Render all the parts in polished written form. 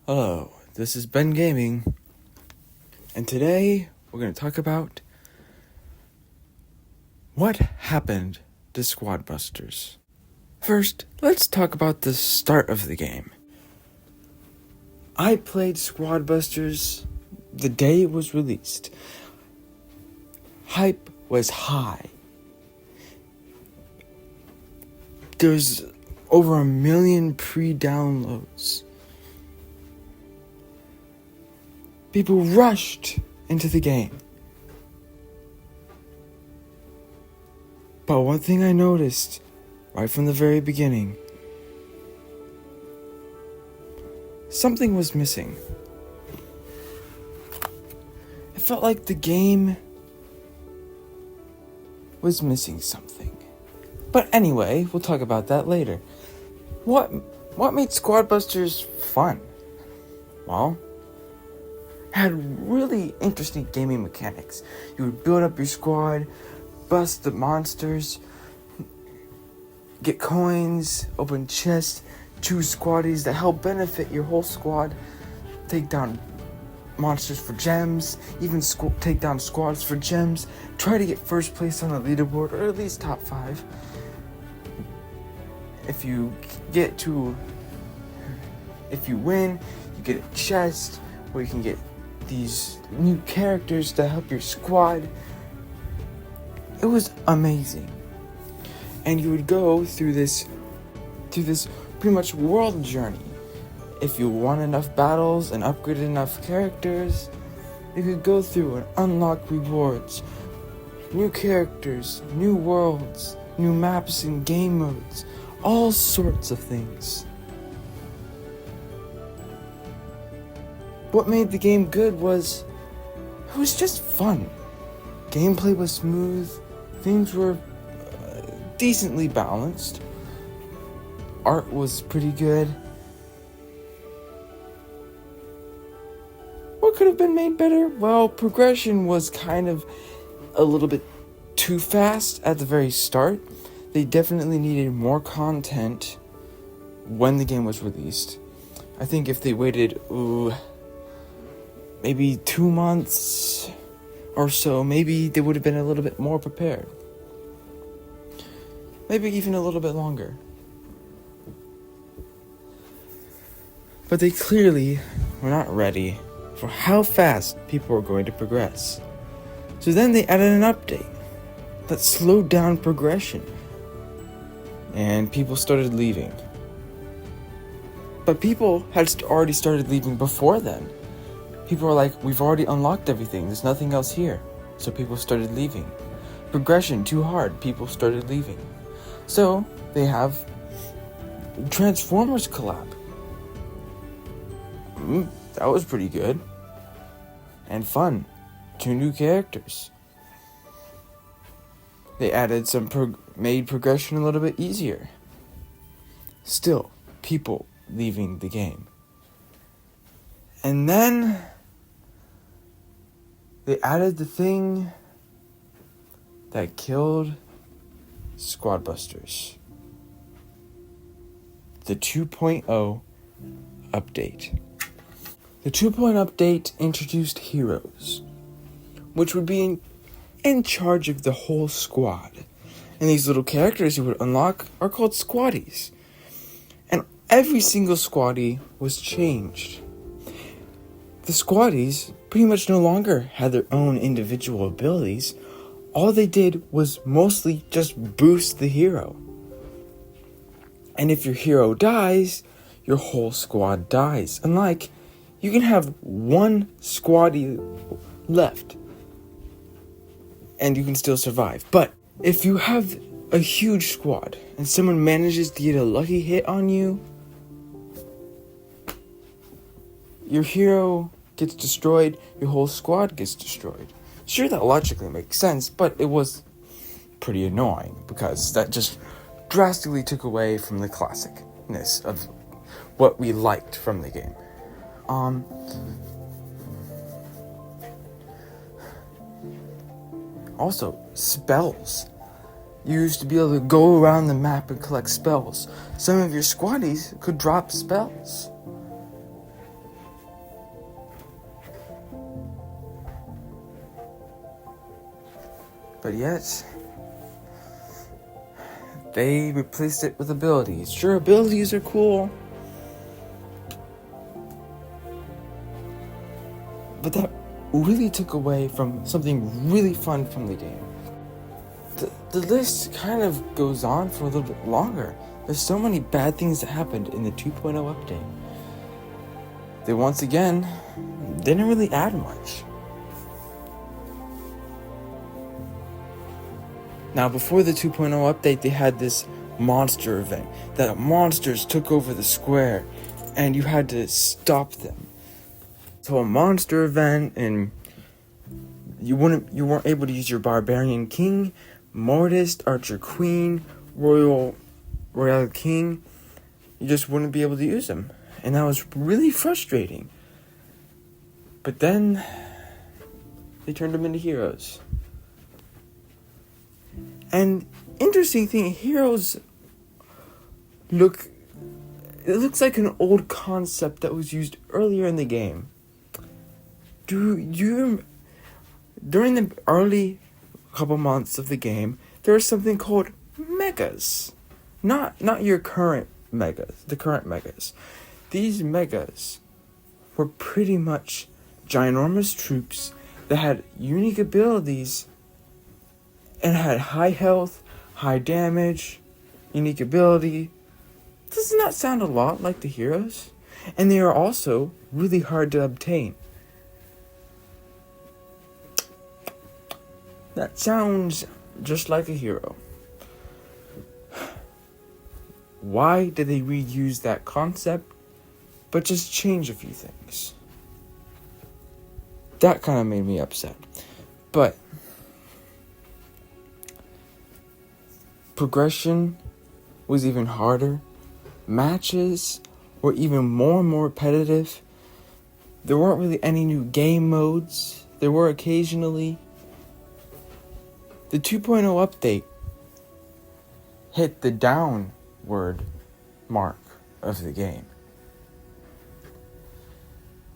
Hello, this is Ben Gaming, and today we're going to talk about what happened to Squad Busters. First, let's talk about the start of the game. I played Squad Busters the day it was released. Hype was high. There's over 1 million pre-downloads. People rushed into the game. But one thing I noticed right from the very beginning, something was missing. It felt like the game was missing something. But anyway, we'll talk about that later. What made Squad Busters fun? Well, had really interesting gaming mechanics. You would build up your squad, bust the monsters, get coins, open chests, choose squaddies that help benefit your whole squad, take down monsters for gems, even take down squads for gems, try to get first place on the leaderboard, or at least top 5. If you win, you get a chest where you can get these new characters to help your squad. It was amazing. And you would go through this pretty much world journey. If you won enough battles and upgraded enough characters, you could go through and unlock rewards, new characters, new worlds, new maps and game modes, all sorts of things. What made the game good was, it was just fun. Gameplay was smooth, things were decently balanced, art was pretty good. What could have been made better? Well, progression was kind of a little bit too fast at the very start. They definitely needed more content when the game was released. I think if they waited, maybe 2 months or so, maybe they would have been a little bit more prepared. Maybe even a little bit longer. But they clearly were not ready for how fast people were going to progress. So then they added an update that slowed down progression. And people started leaving. But people had already started leaving before then. People were like, we've already unlocked everything, there's nothing else here. So people started leaving. Progression too hard, people started leaving. So they have Transformers collab. That was pretty good. And fun. 2 new characters. They added made progression a little bit easier. Still, people leaving the game. And then they added the thing that killed Squad Busters. The 2.0 update. The 2.0 update introduced heroes, which would be in charge of the whole squad. And these little characters you would unlock are called squaddies. And every single squaddie was changed. The squaddies pretty much no longer had their own individual abilities. All they did was mostly just boost the hero. And if your hero dies, your whole squad dies. Unlike, you can have one squaddie left and you can still survive. But if you have a huge squad and someone manages to get a lucky hit on you, your hero gets destroyed, your whole squad gets destroyed. Sure, that logically makes sense, but it was pretty annoying because that just drastically took away from the classicness of what we liked from the game. Also, spells. You used to be able to go around the map and collect spells. Some of your squaddies could drop spells. But yet, they replaced it with abilities. Sure, abilities are cool, but that really took away from something really fun from the game. The list kind of goes on for a little bit longer. There's so many bad things that happened in the 2.0 update. They once again didn't really add much. Now, before the 2.0 update, they had this monster event that monsters took over the square and you had to stop them. So a monster event, and you weren't able to use your barbarian king, mortist, archer queen, royal king. You just wouldn't be able to use them, and that was really frustrating. But then they turned them into heroes. And interesting thing, heroes looks like an old concept that was used earlier in the game. During the early couple months of the game, there was something called megas. Not your current megas, the current megas. These megas were pretty much ginormous troops that had unique abilities and had high health, high damage, unique ability. Doesn't that sound a lot like the heroes? And they are also really hard to obtain. That sounds just like a hero. Why did they reuse that concept, but just change a few things? That kind of made me upset. But progression was even harder. Matches were even more and more repetitive. There weren't really any new game modes. There were occasionally. The 2.0 update hit the downward mark of the game.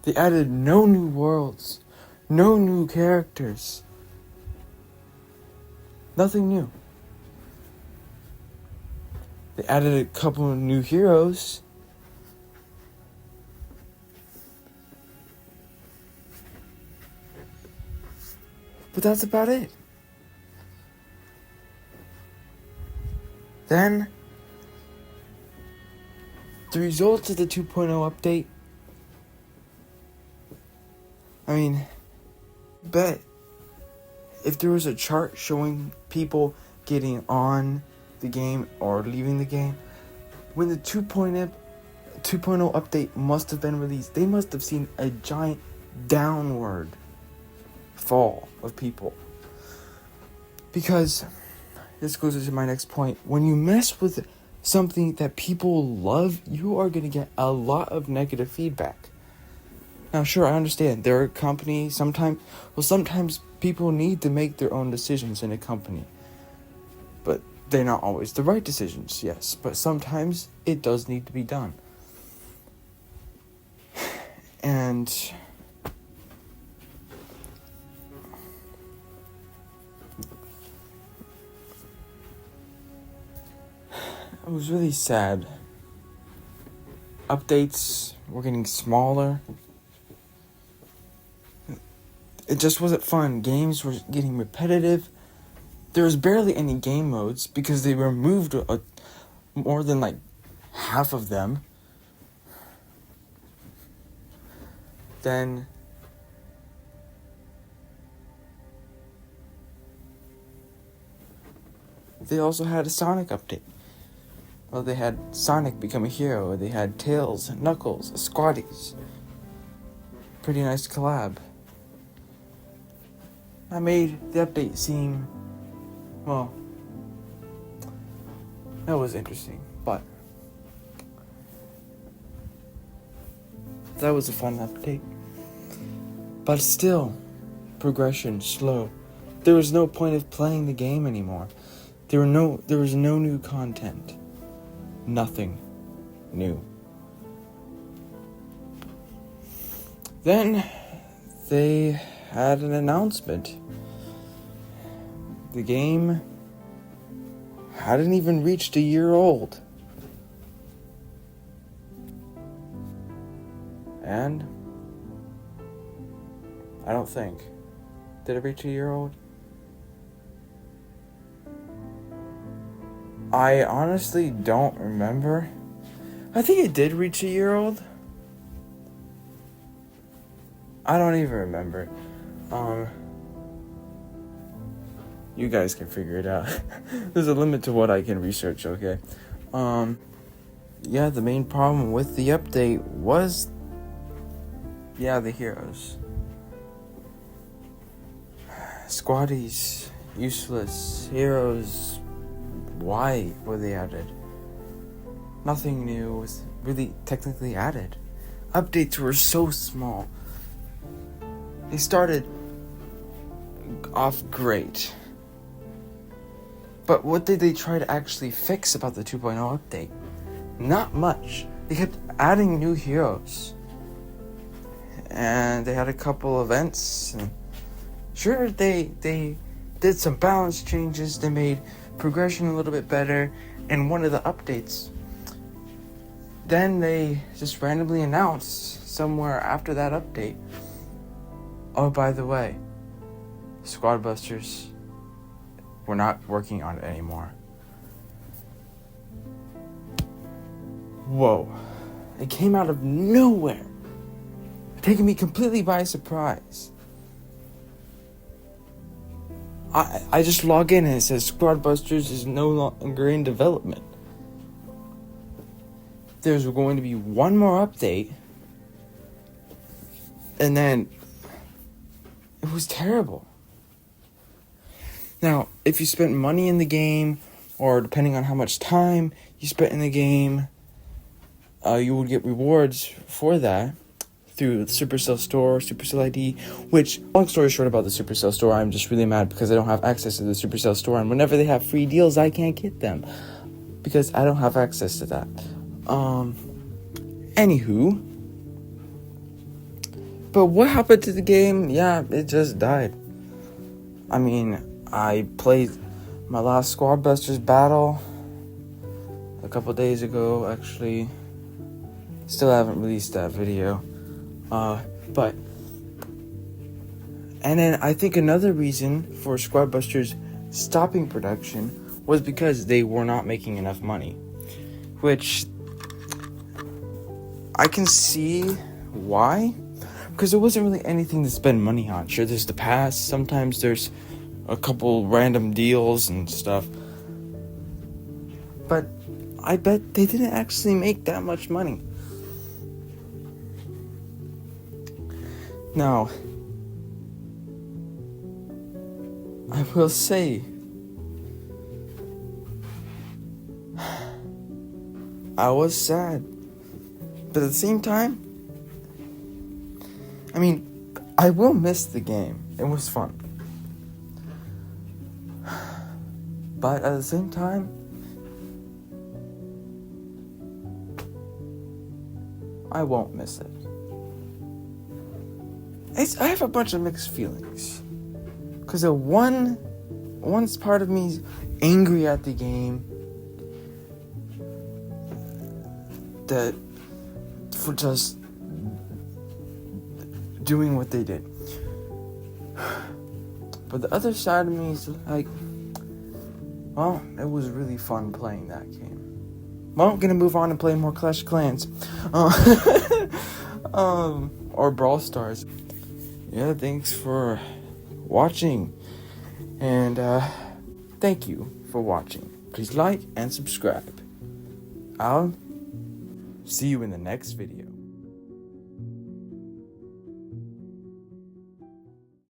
They added no new worlds, no new characters, nothing new. They added a couple of new heroes. But that's about it. Then, the results of the 2.0 update, bet if there was a chart showing people getting on the game or leaving the game, when the 2.0 update must have been released, they must have seen a giant downward fall of people. Because this goes into my next point. When you mess with something that people love, you are going to get a lot of negative feedback. Now, sure, I understand. There are companies, sometimes people need to make their own decisions in a company. But they're not always the right decisions, yes. But sometimes it does need to be done. And it was really sad. Updates were getting smaller. It just wasn't fun. Games were getting repetitive. There was barely any game modes because they removed more than like half of them. Then they also had a Sonic update. Well, they had Sonic become a hero. They had Tails, Knuckles, Squaddies. Pretty nice collab. I made the update seem, well, that was interesting, but that was a fun update. But still, progression slow. There was no point of playing the game anymore. There was no new content. Nothing new. Then they had an announcement. the game hadn't even reached a year old. And I don't think. Did it reach a year old? I honestly don't remember. I think it did reach a year old. I don't even remember. You guys can figure it out. There's a limit to what I can research, okay? Yeah, the main problem with the update was, the heroes. Squaddies, useless, heroes. Why were they added? Nothing new was really technically added. Updates were so small. They started off great. But what did they try to actually fix about the 2.0 update? Not much. They kept adding new heroes. And they had a couple events. And sure, they did some balance changes. They made progression a little bit better in one of the updates. Then they just randomly announced somewhere after that update, oh, by the way, Squad Busters, we're not working on it anymore. Whoa. It came out of nowhere, taking me completely by surprise. I just log in and it says Squad Busters is no longer in development. There's going to be one more update, and then it was terrible. Now, if you spent money in the game, or depending on how much time you spent in the game, you would get rewards for that through the Supercell store, Supercell ID, which, long story short about the Supercell store, I'm just really mad because I don't have access to the Supercell store, and whenever they have free deals, I can't get them because I don't have access to that. Anywho, but what happened to the game? Yeah, it just died. I mean, I played my last Squad Busters battle a couple days ago, actually. Still haven't released that video. But and then I think another reason for Squad Busters stopping production was because they were not making enough money, which I can see why, because there wasn't really anything to spend money on. Sure, there's the pass, sometimes there's a couple random deals and stuff, but I bet they didn't actually make that much money. Now, I will say, I was sad, but at the same time, I mean, I will miss the game. It was fun. But at the same time, I won't miss it. I have a bunch of mixed feelings. Because one part of me is angry at the game that for just doing what they did. But the other side of me is like, well, it was really fun playing that game. Well, I'm gonna move on and play more Clash of Clans. Or Brawl Stars. Yeah, thanks for watching. And thank you for watching. Please like and subscribe. I'll see you in the next video.